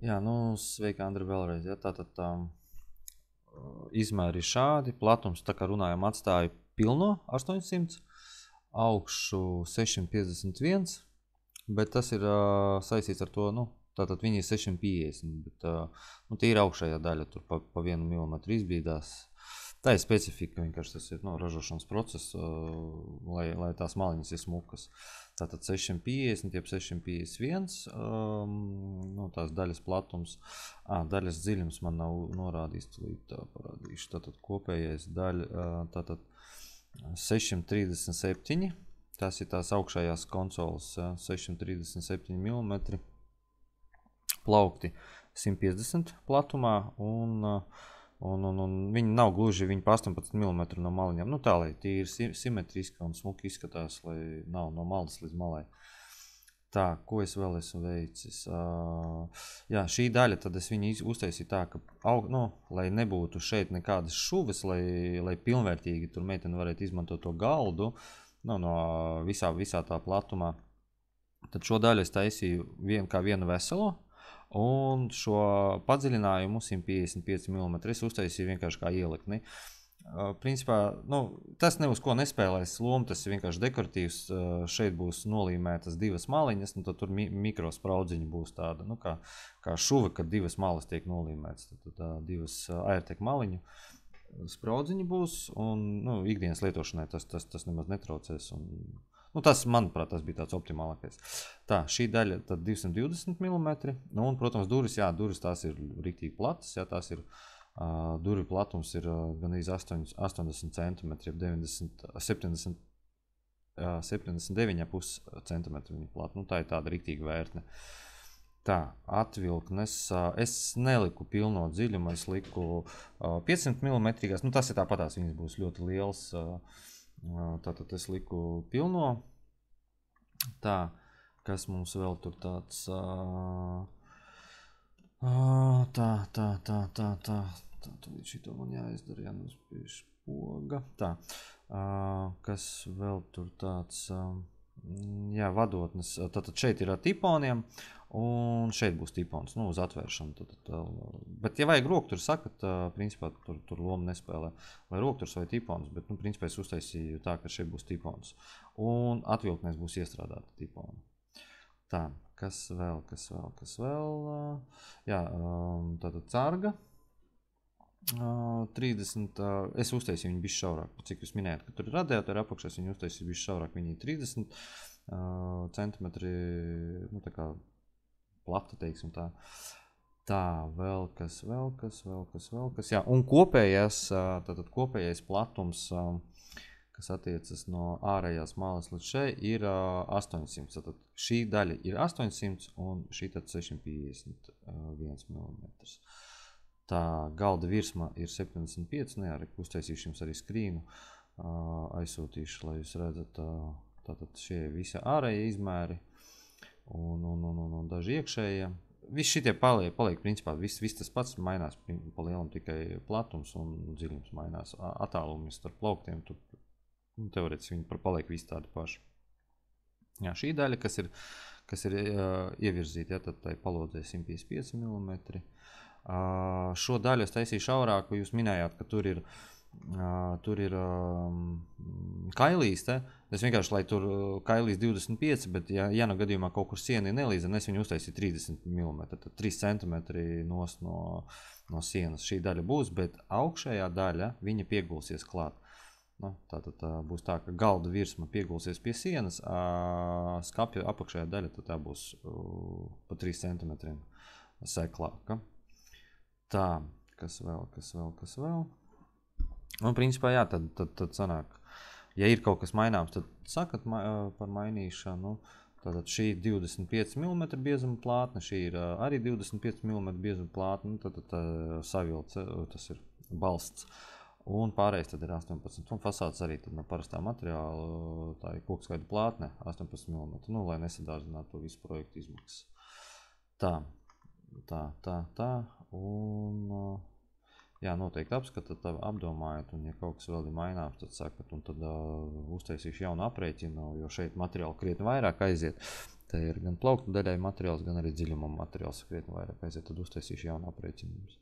Jā, nu, sveiki, Andri, vēlreiz. Ja, tātad izmēri ir šādi. Platums, tā kā runājam, atstāja pilno 800, augšu 651, bet tas ir saistīts ar to, nu, tātad viņi ir 650, bet nu, tie ir augšējā daļa, tur pa 1 milimetru izbīdās. Tā ir specifika, vienkārši tas ir ražošanas process, lai tās maliņas ir smukas. Tātad 650, jeb 651, nu, tās daļas platums, daļas dziļums man nav norādīts, tā parādīšu. Tātad kopējais daļa, tātad 637, tas ir tās augšējās konsoles, 637 mm, plaukti 150 platumā un viņi nav gluži, viņi pa 18 mm no maliņām. Nu tā, lai tie ir simetriski un smuki izskatās, lai nav no malas līdz malai. Tā, ko es vēl esmu veicis? Jā, šī daļa, tad es viņu uztaisīju tā, ka lai nebūtu šeit nekādas šuves, lai pilnvērtīgi tur meiteni varētu izmantot to galdu, no visā tā platumā. Tad šo daļu es taisīju kā vienu veselo. Un šo padziļinājumu 155 mm es uztaisīju vienkārši kā ielikni. Principā, tas ne uz ko nespēlēs lomu, tas ir vienkārši dekoratīvs. Šeit būs nolīmētas divas maliņas, tad tur mikrospraudziņi būs tāda, kā šuva, kad divas malas tiek nolīmētas. Tad divas airtek maliņu spraudziņi būs, un ikdienas lietošanai tas nemaz netraucēs. Tas, manuprāt, tas bija tāds optimālākais. Tā, šī daļa tad 220 mm, un, protams, durvis tās ir riktīgi platas, jā, tās ir, durvi platums ir gandrīz 80 cm, 79,5 cm viņa plata, tā ir tāda riktīga vērtne. Tā, atvilknes, es neliku pilno dziļumu, es liku 500 mm, tas ir tāpatās, viņas būs ļoti liels. Tātad es liku pilno. Tā, kas mums vēl tur tāds. Tad šito man jāizdara, jānospiež poga. Tā, kas vēl tur tāds. Jā, vadotnes. Tātad šeit ir ar tiponiem. Un šeit būs tipons, uz atvēršanu. Bet, ja vajag rokturu, sakat, principā tur loma nespēlē. Vai rokturs vai tipons, bet, principā es uztaisīju tā, ka šeit būs tipons. Un atvilknēs būs iestrādāta tipona. Tā, kas vēl? Jā, tātad carga. 30, es uztaisīju viņu bišķi šaurāk, cik jūs minējāt, ka tur ir radiatori apakšā, viņu uztaisīju bišķi šaurāk, viņi ir 30 centimetri, tā kā plata, teiksim tā. Tā, vēl kas. Jā, un kopējais platums, kas attiecas no ārējās malas līdz šeit, ir 800. Tātad šī daļa ir 800 un šī tad 651 mm. Tā, galda virsma ir 75, uztaisīšu jums arī skrīnu, aizsūtīšu, lai jūs redzat, tātad šie visi ārējie izmēri. Un daži iekšējie. Viss šitie paliek principā, viss tas pats mainās pa lielam, tikai platums un dziļums mainās. Attālumi starp plauktiem, tur teorētiski viņi paliek visi tādi paši. Jā, šī daļa, kas ir ievirzīta, tad tai palodzē 155 mm. Šo daļu es taisīju šaurāku, jūs minējāt, ka tur ir kailīs, es vienkārši, lai tur kailīs 25, bet ja no gadījumā kaut kur siena ir nelīdza, es viņu uztaisīju 30 mm, tad 3 cm nost no sienas šī daļa būs, bet augšējā daļa, viņa piegulsies klāt. Tātad būs tā, ka galda virsma piegulsies pie sienas, skapja apakšējā daļa, tad tā būs pa 3 cm seklāka. Tā, kas vēl? Un principā, jā, tad sanāk, ja ir kaut kas maināms, tad sakat par mainīšanu. Tātad šī ir 25 mm biezuma plātne, šī ir arī 25 mm biezuma plātne, tad savilts, tas ir balsts. Un pārējais tad ir 18, un fasāds arī tad no parastā materiāla, tā ir kokskaita plātne, 18 mm, lai nesadārdzinātu to visu projektu izmaksas. Tā, un jā, noteikti apskatat, apdomājat, un ja kaut kas vēl ir maināms, tad sakat, un tad uztaisīšu jaunu aprēķinu, jo šeit materiāli krietni vairāk aiziet. Te ir gan plauktu daļai materiāls, gan arī dziļumam materiāls krietni vairāk aiziet, tad uztaisīšu jaunu aprēķinu jums.